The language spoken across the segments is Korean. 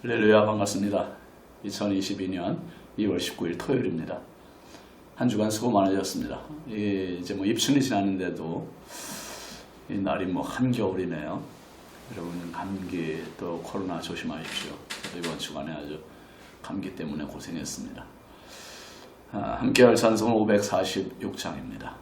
할렐루야, 반갑습니다. 2022년 2월 19일 토요일입니다. 한 주간 수고 많으셨습니다. 이제 입춘이 지났는데도 이 날이 한겨울이네요. 여러분은 감기 또 코로나 조심하십시오. 이번 주간에 아주 감기 때문에 고생했습니다. 함께할 찬송은 546장입니다.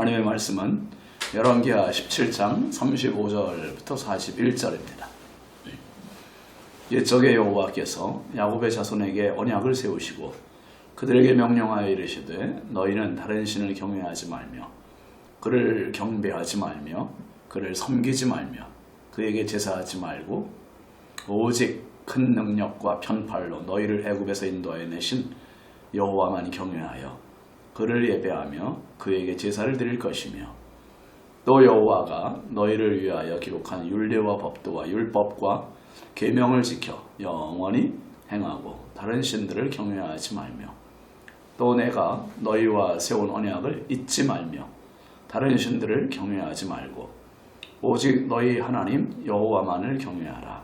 하나님의 말씀은 열왕기하 17장 35절부터 41절입니다. 옛적에 여호와께서 야곱의 자손에게 언약을 세우시고 그들에게 명령하여 이르시되 너희는 다른 신을 경외하지 말며 그를 경배하지 말며 그를 섬기지 말며 그에게 제사하지 말고 오직 큰 능력과 편팔로 너희를 애굽에서 인도하여 내신 여호와만 경외하여 그를 예배하며 그에게 제사를 드릴 것이며 또 여호와가 너희를 위하여 기록한 율례와 법도와 율법과 계명을 지켜 영원히 행하고 다른 신들을 경외하지 말며 또 내가 너희와 세운 언약을 잊지 말며 다른 신들을 경외하지 말고 오직 너희 하나님 여호와만을 경외하라.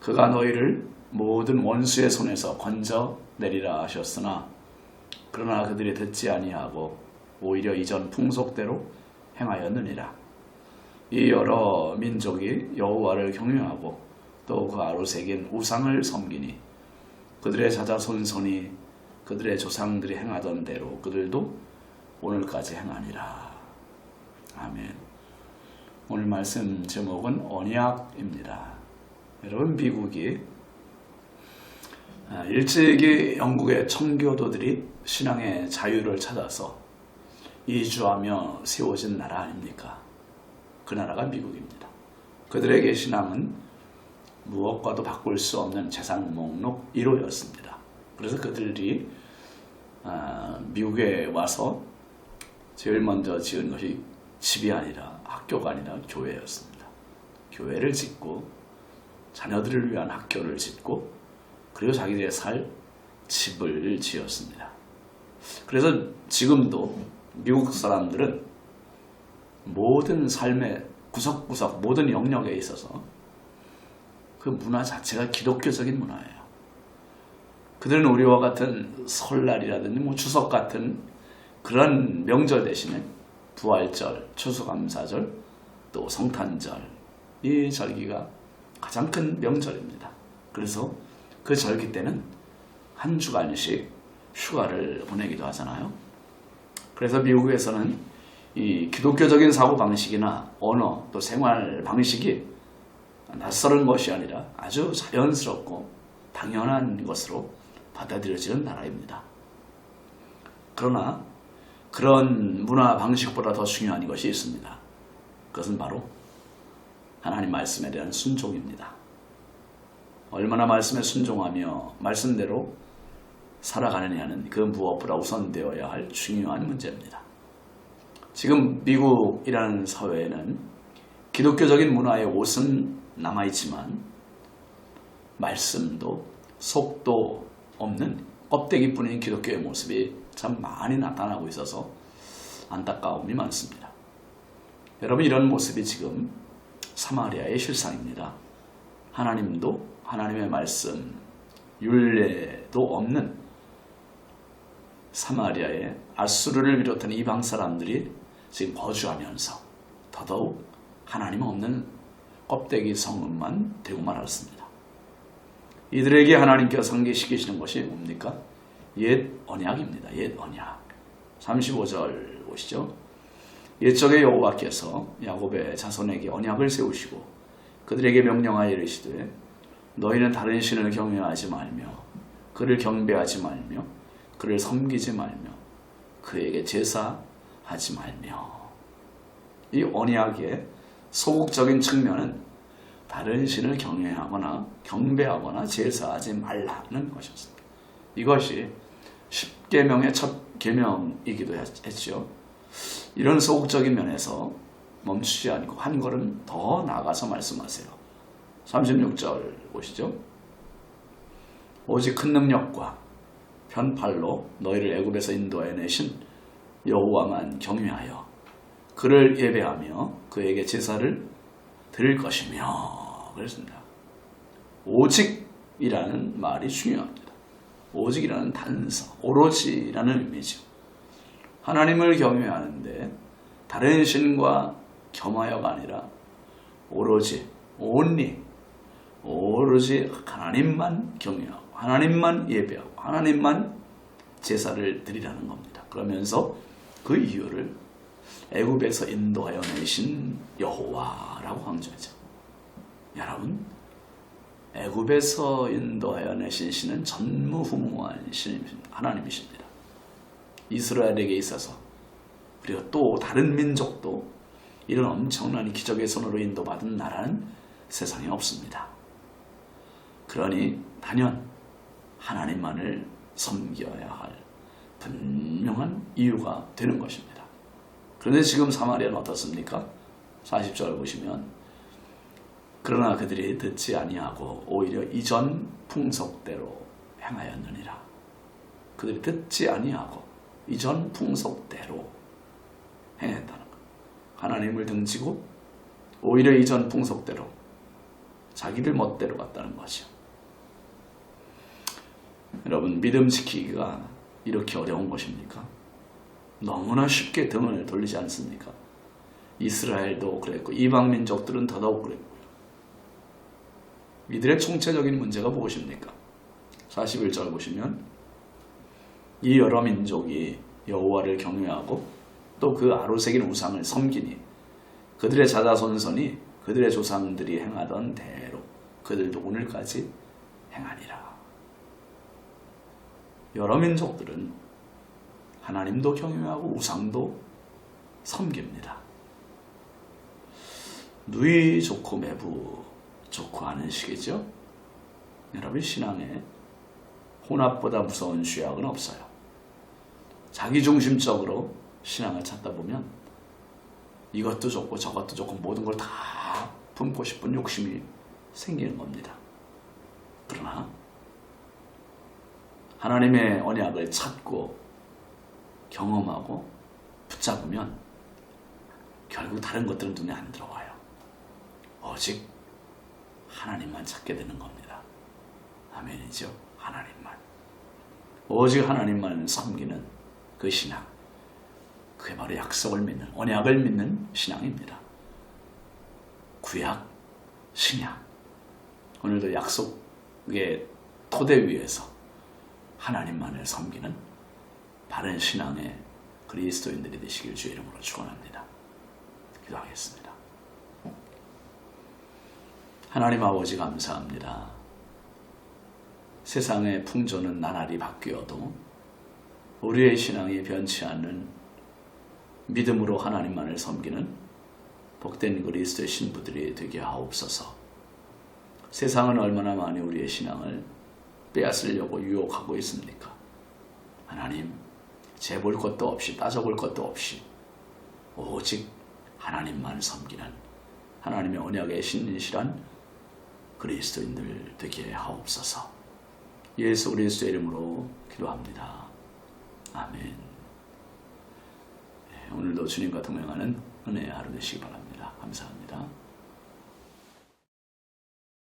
그가 너희를 모든 원수의 손에서 건져내리라 하셨으나 그러나 그들이 듣지 아니하고 오히려 이전 풍속대로 행하였느니라. 이 여러 민족이 여호와를 경외하고 또 그 아로 새긴 우상을 섬기니 그들의 자자손손이 그들의 조상들이 행하던 대로 그들도 오늘까지 행하니라. 아멘. 오늘 말씀 제목은 언약입니다. 여러분, 미국이 일제기 영국의 청교도들이 신앙의 자유를 찾아서 이주하며 세워진 나라 아닙니까? 그 나라가 미국입니다. 그들에게 신앙은 무엇과도 바꿀 수 없는 재산 목록 1호였습니다. 그래서 그들이 미국에 와서 제일 먼저 지은 것이 집이 아니라 학교가 아니라 교회였습니다. 교회를 짓고 자녀들을 위한 학교를 짓고 그리고 자기들의 살 집을 지었습니다. 그래서 지금도 미국 사람들은 모든 삶의 구석구석 모든 영역에 있어서 그 문화 자체가 기독교적인 문화예요. 그들은 우리와 같은 설날이라든지 뭐 추석 같은 그런 명절 대신에 부활절, 추수감사절, 또 성탄절, 이 절기가 가장 큰 명절입니다. 그래서 그 절기 때는 한 주간씩 휴가를 보내기도 하잖아요. 그래서 미국에서는 이 기독교적인 사고방식이나 언어 또 생활 방식이 낯설은 것이 아니라 아주 자연스럽고 당연한 것으로 받아들여지는 나라입니다. 그러나 그런 문화 방식보다 더 중요한 것이 있습니다. 그것은 바로 하나님 말씀에 대한 순종입니다. 얼마나 말씀에 순종하며 말씀대로 살아가느냐는 그 무엇보다 우선되어야 할 중요한 문제입니다. 지금 미국이라는 사회에는 기독교적인 문화의 옷은 남아있지만 말씀도 속도 없는 껍데기뿐인 기독교의 모습이 참 많이 나타나고 있어서 안타까움이 많습니다. 여러분, 이런 모습이 지금 사마리아의 실상입니다. 하나님도 하나님의 말씀, 율례도 없는 사마리아의 아수르를 비롯한 이방 사람들이 지금 거주하면서 더더욱 하나님 없는 껍데기 성읍만 되고 말았습니다. 이들에게 하나님께서 상기시키시는 것이 뭡니까? 옛 언약입니다. 옛 언약. 35절 보시죠. 옛적에 여호와께서 야곱의 자손에게 언약을 세우시고 그들에게 명령하여 이르시되 너희는 다른 신을 경외하지 말며 그를 경배하지 말며 그를 섬기지 말며 그에게 제사하지 말며. 이 언약의 소극적인 측면은 다른 신을 경외하거나 경배하거나 제사하지 말라는 것이었습니다. 이것이 10계명의 첫 계명이기도 했죠. 이런 소극적인 면에서 멈추지 않고 한 걸음 더 나아가서 말씀하세요. 36절 보시죠. 오직 큰 능력과 편팔로 너희를 애굽에서 인도하여 내신 여호와만 경외하여 그를 예배하며 그에게 제사를 드릴 것이며 그랬습니다. 오직이라는 말이 중요합니다. 오직이라는 단서, 오로지라는 의미죠. 하나님을 경외하는데 다른 신과 겸하여가 아니라 오로지, 오로지 하나님만 경외하고 하나님만 예배하고 하나님만 제사를 드리라는 겁니다. 그러면서 그 이유를 애굽에서 인도하여 내신 여호와라고 강조하죠. 여러분, 애굽에서 인도하여 내신 신은 전무후무한 신입니다. 하나님이십니다. 이스라엘에게 있어서 그리고 또 다른 민족도 이런 엄청난 기적의 손으로 인도받은 나라는 세상에 없습니다. 그러니 단연 하나님만을 섬겨야 할 분명한 이유가 되는 것입니다. 그런데 지금 사마리아는 어떻습니까? 40절 보시면 그러나 그들이 듣지 아니하고 오히려 이전 풍속대로 행하였느니라. 그들이 듣지 아니하고 이전 풍속대로 행했다는 것. 하나님을 등지고 오히려 이전 풍속대로 자기들 멋대로 갔다는 것이요. 여러분, 믿음 지키기가 이렇게 어려운 것입니까? 너무나 쉽게 등을 돌리지 않습니까? 이스라엘도 그랬고 이방 민족들은 더더욱 그랬고요. 이들의 총체적인 문제가 무엇입니까? 41절 보시면 이 여러 민족이 여호와를 경외하고 또 그 아로새긴 우상을 섬기니 그들의 자자손손이 그들의 조상들이 행하던 대로 그들도 오늘까지 행하니라. 여러 민족들은 하나님도 경외하고 우상도 섬깁니다. 누이 좋고 매부 좋고 하는 식이죠. 여러분, 신앙에 혼합보다 무서운 죄악은 없어요. 자기중심적으로 신앙을 찾다 보면 이것도 좋고 저것도 좋고 모든 걸 다 품고 싶은 욕심이 생기는 겁니다. 그러나 하나님의 언약을 찾고 경험하고 붙잡으면 결국 다른 것들은 눈에 안 들어와요. 오직 하나님만 찾게 되는 겁니다. 아멘이죠. 하나님만. 오직 하나님만 섬기는 그 신앙. 그게 바로 약속을 믿는, 언약을 믿는 신앙입니다. 구약, 신약. 오늘도 약속의 토대 위에서 하나님만을 섬기는 바른 신앙의 그리스도인들이 되시길 주의 이름으로 축원합니다. 기도하겠습니다. 하나님 아버지 감사합니다. 세상의 풍조는 나날이 바뀌어도 우리의 신앙이 변치 않는 믿음으로 하나님만을 섬기는 복된 그리스도의 신부들이 되게 하옵소서. 세상은 얼마나 많이 우리의 신앙을 빼앗으려고 유혹하고 있습니까? 하나님, 재볼 것도 없이 따져볼 것도 없이 오직 하나님만 섬기는 하나님의 언약의 신실한 그리스도인들 되게 하옵소서. 예수 그리스도의 이름으로 기도합니다. 아멘. 오늘도 주님과 동행하는 은혜의 하루 되시기 바랍니다. 감사합니다.